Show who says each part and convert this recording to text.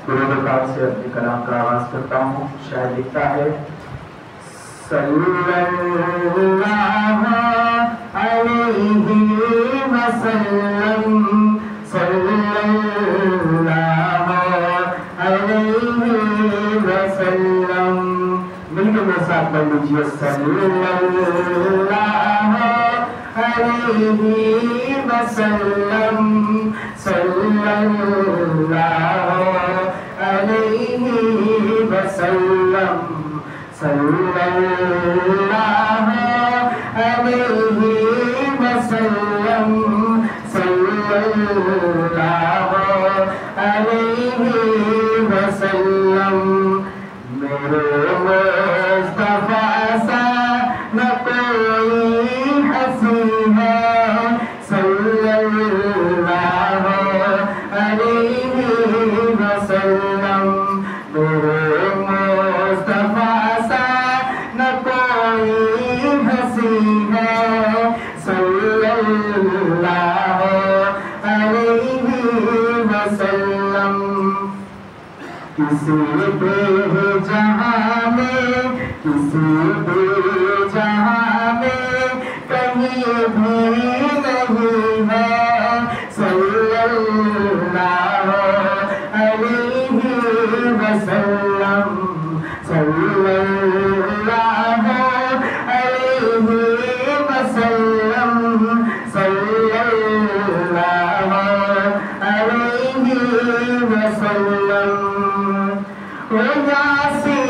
Speaker 1: दुरूद पाक से अपने कलाम का आगाज करता हूँ। शायर लिखता है, सल्लल्लाहु अलैहि वसल्लम, सल्लल्लाहु अलैहि वसल्लम। मिलकर मेरे साथ पढ़ लीजिए, सल्लल्लाहु अलैहि वसल्लम, सल्लल्लाहु अलैहि वसल्लम, सल्लल्लाहु अलैहि वसल्लम, सल्लल्लाहु अलैहि वसल्लम। मेरे मुस्तफा सा न कोई हंसी है, सल्लल्लाहु अलैहि वसल्लम। मेरे मुस्तफा सा न कोई हंसी है, सल्लल्लाहु अलैहि वसल्लम। किसी भी जहां में, किसी भी जहां में कहीं भी नहीं है, सल्लल्लाहु अलैहि वसल्लम, सल्लल्लाहु अलैहि वसल्लम, सल्लल्लाहु अलैहि वसल्लम। ओ यासीन